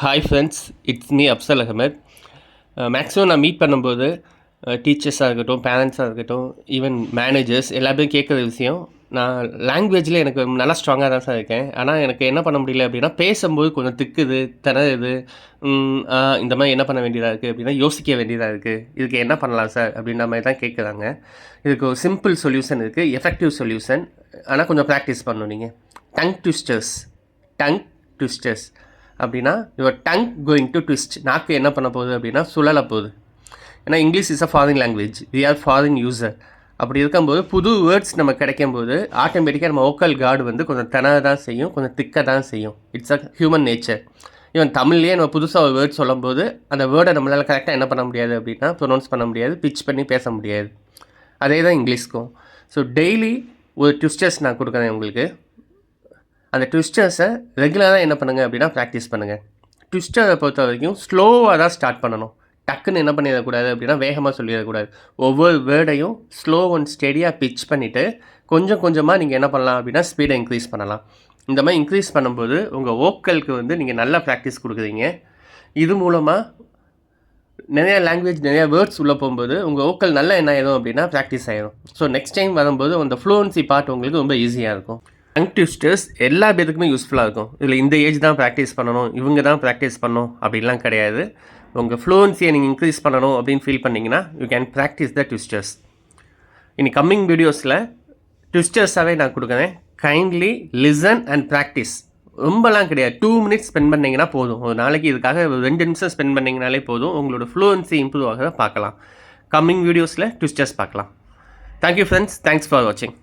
Hi friends, it's me Afzal Ahmed. Maximum நான் meet பண்ணும்போது டீச்சர்ஸாக இருக்கட்டும், பேரண்ட்ஸாக இருக்கட்டும், ஈவன் மேனேஜர்ஸ் எல்லாருமே கேட்குற விஷயம், நான் லாங்குவேஜில் எனக்கு நல்லா ஸ்ட்ராங்காக தான் சார் இருக்கேன். ஆனால் எனக்கு என்ன பண்ண முடியல அப்படின்னா, பேசும்போது கொஞ்சம் திக்குது, திணறுது, இந்த மாதிரி என்ன பண்ண வேண்டியதாக இருக்குது அப்படின்னா யோசிக்க வேண்டியதாக இருக்குது. இதுக்கு என்ன பண்ணலாம் சார் அப்படின்ற மாதிரி தான் கேட்குறாங்க. இதுக்கு ஒரு சிம்பிள் சொல்யூஷன் இருக்குது, எஃபெக்டிவ் சொல்யூஷன். ஆனால் கொஞ்சம் ப்ராக்டிஸ் பண்ணணும். நீங்கள் டங் ட்விஸ்டர்ஸ் அப்படின்னா your tongue going to twist. நாக்கு என்ன பண்ண போகுது அப்படின்னா சுழல போகுது. ஏன்னா English is a foreign language, we are foreign user. அப்படி இருக்கும்போது புது வேர்ட்ஸ் நம்ம கிடைக்கும்போது ஆட்டோமேட்டிக்காக நம்ம வோக்கல் கார்டு வந்து கொஞ்சம் திணற தான் செய்யும், கொஞ்சம் திக்க தான் செய்யும். It's a human nature. Even தமிழ்லேயே நம்ம புதுசாக ஒரு வேர்ட் சொல்லும்போது அந்த வேர்டை நம்மளால் கரெக்டாக என்ன பண்ண முடியாது அப்படின்னா ப்ரொனவுன்ஸ் பண்ண முடியாது, பிச் பண்ணி பேச முடியாது. அதே தான் இங்கிலீஷ்க்கும். ஸோ டெய்லி ஒரு ட்விஸ்டர்ஸ் நான் கொடுக்குறேன் உங்களுக்கு. அந்த ட்விஸ்டர்ஸை ரெகுலராக என்ன பண்ணுங்கள் அப்படின்னா ப்ராக்டிஸ் பண்ணுங்கள். ட்விஸ்டரை பொறுத்த வரைக்கும் ஸ்லோவாக தான் ஸ்டார்ட் பண்ணணும். டக்குன்னு என்ன பண்ணிடக்கூடாது அப்படின்னா வேகமாக சொல்லிடக்கூடாது. ஒவ்வொரு வேர்டையும் ஸ்லோ அண்ட் ஸ்டெடியாக பிச் பண்ணிவிட்டு கொஞ்சம் கொஞ்சமாக நீங்கள் என்ன பண்ணலாம் அப்படின்னா ஸ்பீடை இன்க்ரீஸ் பண்ணலாம். இந்த மாதிரி இன்க்ரீஸ் பண்ணும்போது உங்கள் வோக்கலுக்கு வந்து நீங்கள் நல்லா ப்ராக்டிஸ் கொடுக்குறீங்க. இது மூலமாக நிறையா லாங்குவேஜ், நிறையா வேர்ட்ஸ் உள்ளே போகும்போது உங்கள் வோக்கல் நல்லா என்ன ஆயிடும் அப்படின்னா ப்ராக்டிஸ் ஆகிடும். ஸோ நெக்ஸ்ட் டைம் வரும்போது அந்த ஃப்ளூவன்சி பார்ட் உங்களுக்கு ரொம்ப ஈஸியாக இருக்கும். டங் ட்விஸ்டர்ஸ் எல்லா பேருக்குமே யூஸ்ஃபுல்லாக இருக்கும். இதில் இந்த ஏஜ் தான் ப்ராக்டிஸ் பண்ணணும், இவங்க தான் ப்ராக்டிஸ் பண்ணணும் அப்படின்லாம் கிடையாது. உங்கள் ஃப்ளூவன்சியை நீங்கள் இன்க்ரீஸ் பண்ணணும் அப்படின்னு ஃபீல் பண்ணிங்கன்னா you can practice the twisters. இனி கம்மிங் வீடியோஸில் ட்விஸ்டர்ஸாகவே நான் கொடுக்குறேன். Kindly listen and practice. ரொம்பலாம் கிடையாது, 2 மினிட்ஸ் ஸ்பெண்ட் பண்ணிங்கன்னா போதும். ஒரு நாளைக்கு இதுக்காக 2 நிமிஷம் ஸ்பெண்ட் பண்ணிங்கனாலே போதும். உங்களோட ஃப்ளூவன்சி இம்ப்ரூவ் ஆக பார்க்கலாம். கம்மிங் வீடியோஸில் ட்விஸ்டர்ஸ் பார்க்கலாம். தேங்க்யூ ஃப்ரெண்ட்ஸ், தேங்க்ஸ் ஃபார் வாட்சிங்.